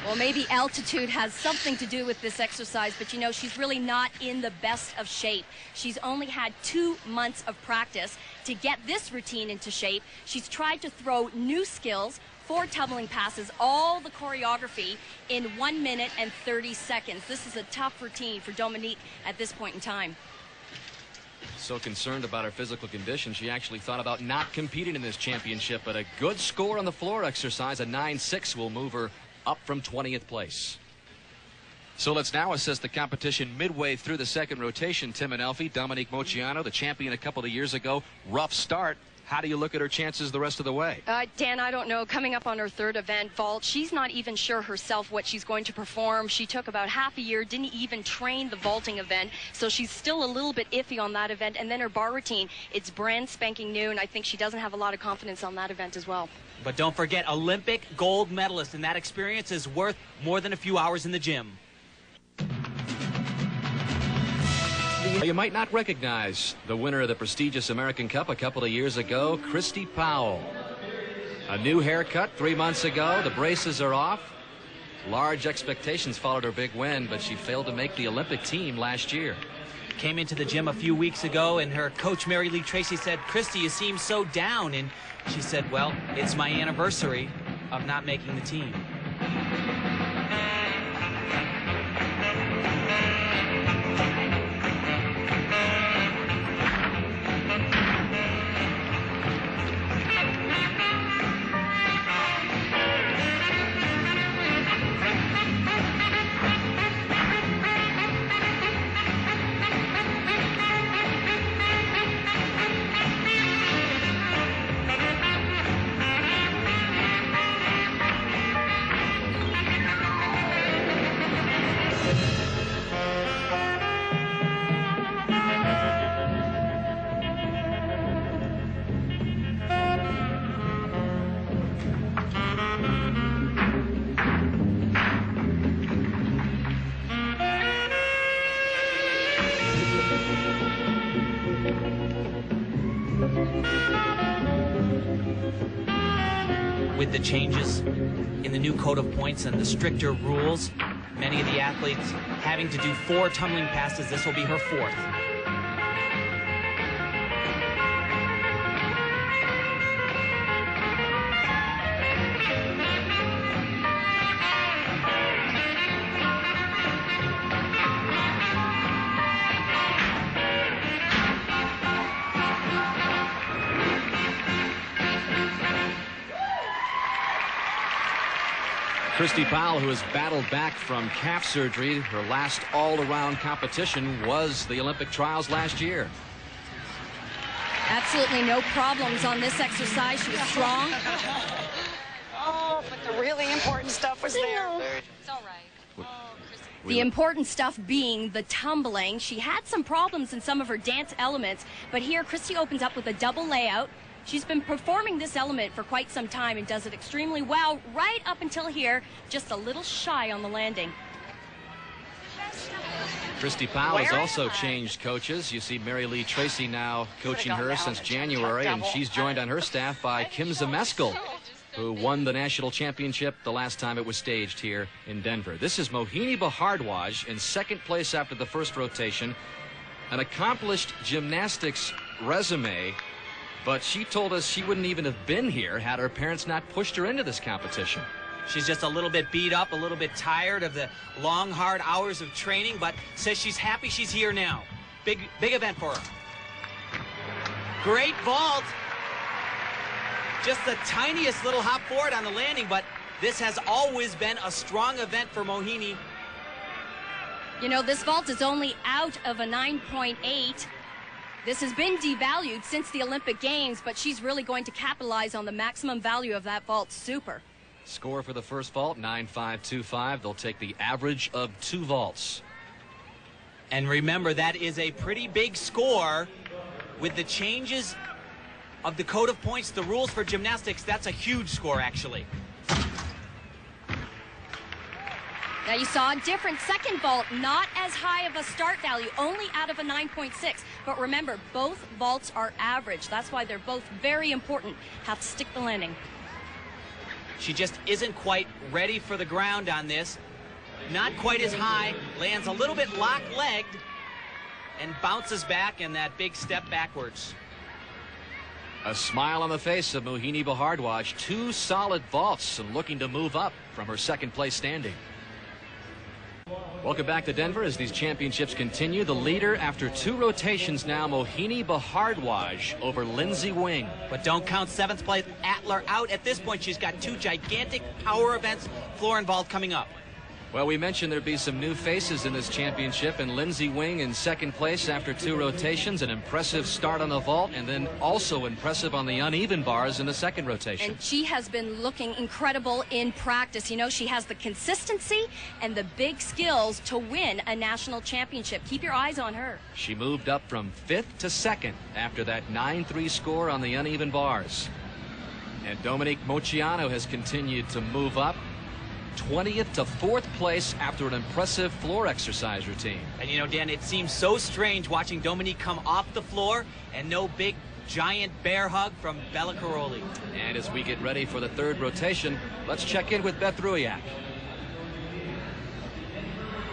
Well, maybe altitude has something to do with this exercise, but you know, she's really not in the best of shape. She's only had 2 months of practice to get this routine into shape. She's tried to throw new skills, 4 tumbling passes, all the choreography in 1 minute and 30 seconds. This is a tough routine for Dominique at this point in time. So concerned about her physical condition, she actually thought about not competing in this championship, but a good score on the floor exercise, a 9.6, will move her up from 20th place. So let's now assess the competition midway through the second rotation. Tim and Elfie, Dominique Moceanu, the champion a couple of years ago. Rough start. How do you look at her chances the rest of the way? Dan, I don't know. Coming up on her third event, vault, she's not even sure herself what she's going to perform. She took about half a year, didn't even train the vaulting event, so she's still a little bit iffy on that event. And then her bar routine, it's brand spanking new, and I think she doesn't have a lot of confidence on that event as well. But don't forget, Olympic gold medalist, and that experience is worth more than a few hours in the gym. You might not recognize the winner of the prestigious American Cup a couple of years ago, Christy Powell. A new haircut 3 months ago. The braces are off. Large expectations followed her big win, but she failed to make the Olympic team last year. Came into the gym a few weeks ago, and her coach, Mary Lee Tracy, said, "Christy, you seem so down." And she said, "Well, it's my anniversary of not making the team." With the changes in the new code of points and the stricter rules, many of the athletes having to do 4 tumbling passes. This will be her 4th. Christy Powell, who has battled back from calf surgery, her last all-around competition was the Olympic trials last year. Absolutely no problems on this exercise. She was strong. Oh, but the really important stuff was there. It's all right. The important stuff being the tumbling. She had some problems in some of her dance elements, but here Christy opens up with a double layout. She's been performing this element for quite some time and does it extremely well right up until here, just a little shy on the landing. Christy Powell has also changed coaches. You see Mary Lee Tracy now coaching her since January, and she's joined on her staff by Kim Zmeskal, who won the national championship the last time it was staged here in Denver. This is Mohini Bhardwaj in second place after the first rotation, an accomplished gymnastics resume. But she told us she wouldn't even have been here had her parents not pushed her into this competition. She's just a little bit beat up, a little bit tired of the long, hard hours of training, but says she's happy she's here now. Big event for her. Great vault. Just the tiniest little hop forward on the landing, but this has always been a strong event for Mohini. You know, this vault is only out of a 9.8. This has been devalued since the Olympic Games, but she's really going to capitalize on the maximum value of that vault. Super. Score for the first vault, 9.525. They'll take the average of 2 vaults. And remember, that is a pretty big score with the changes of the code of points, the rules for gymnastics. That's a huge score, actually. Now you saw a different second vault, not as high of a start value, only out of a 9.6. But remember, both vaults are average. That's why they're both very important. Have to stick the landing. She just isn't quite ready for the ground on this. Not quite as high, lands a little bit lock-legged, and bounces back in that big step backwards. A smile on the face of Mohini Bhardwaj. 2 solid vaults and looking to move up from her second place standing. Welcome back to Denver as these championships continue. The leader after 2 rotations now, Mohini Bhardwaj over Lindsey Wing. But don't count 7th place Atler out. At this point, she's got 2 gigantic power events, floor and vault, coming up. Well, we mentioned there'd be some new faces in this championship, and Lindsey Wing in second place after 2 rotations. An impressive start on the vault, and then also impressive on the uneven bars in the second rotation. And she has been looking incredible in practice. You know, she has the consistency and the big skills to win a national championship. Keep your eyes on her. She moved up from 5th to 2nd after that 9-3 score on the uneven bars. And Dominique Moceanu has continued to move up. 20th to 4th place after an impressive floor exercise routine. And you know, Dan, it seems so strange watching Dominique come off the floor and no big giant bear hug from Bela Karolyi. And as we get ready for the 3rd rotation, let's check in with Beth Ruiak.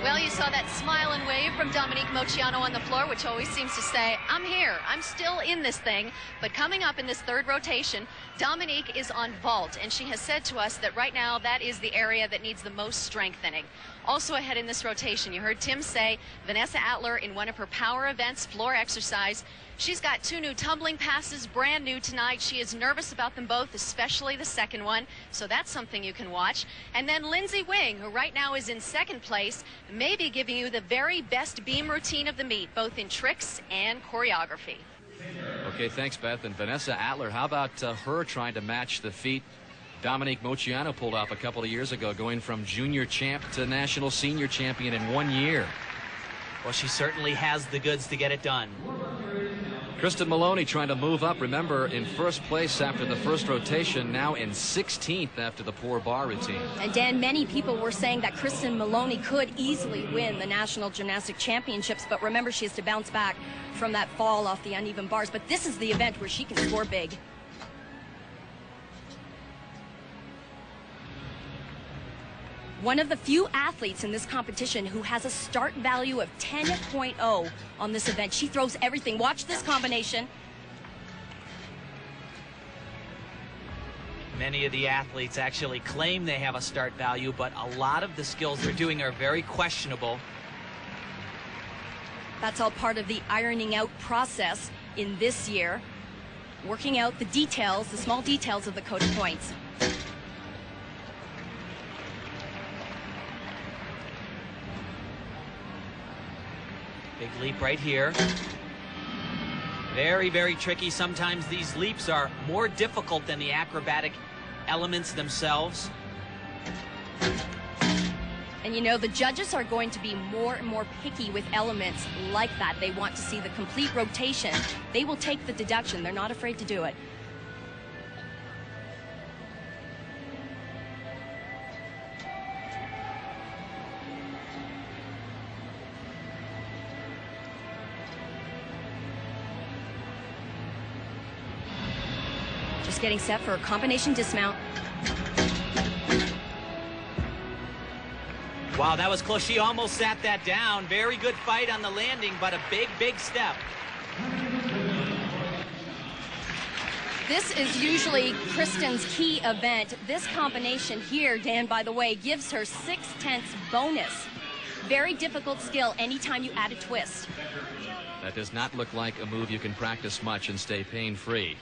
Well, you saw that smile and wave from Dominique Moceanu on the floor, which always seems to say, I'm here, I'm still in this thing. But coming up in this 3rd rotation, Dominique is on vault, and she has said to us that right now that is the area that needs the most strengthening. Also ahead in this rotation, you heard Tim say Vanessa Atler in one of her power events, floor exercise. She's got 2 new tumbling passes, brand new tonight. She is nervous about them both, especially the second one. So that's something you can watch. And then Lindsey Wing, who right now is in 2nd place, may be giving you the very best beam routine of the meet, both in tricks and choreography. Okay, thanks, Beth. And Vanessa Atler, how about her trying to match the feat Dominique Moceanu pulled off a couple of years ago, going from junior champ to national senior champion in 1 year? Well, she certainly has the goods to get it done. Kristen Maloney trying to move up. Remember, in 1st place after the 1st rotation, now in 16th after the poor bar routine. And Dan, many people were saying that Kristen Maloney could easily win the National Gymnastic Championships, but remember, she has to bounce back from that fall off the uneven bars. But this is the event where she can score big. One of the few athletes in this competition who has a start value of 10.0 on this event. She throws everything. Watch this combination. Many of the athletes actually claim they have a start value, but a lot of the skills they're doing are very questionable. That's all part of the ironing out process in this year. Working out the details, the small details of the code of points. Big leap right here. Very, very tricky. Sometimes these leaps are more difficult than the acrobatic elements themselves. And you know, the judges are going to be more and more picky with elements like that. They want to see the complete rotation. They will take the deduction. They're not afraid to do it. Just getting set for a combination dismount. Wow, that was close. She almost sat that down. Very good fight on the landing, but a big, big step. This is usually Kristen's key event. This combination here, Dan, by the way, gives her 6/10 bonus. Very difficult skill anytime you add a twist. That does not look like a move you can practice much and stay pain-free.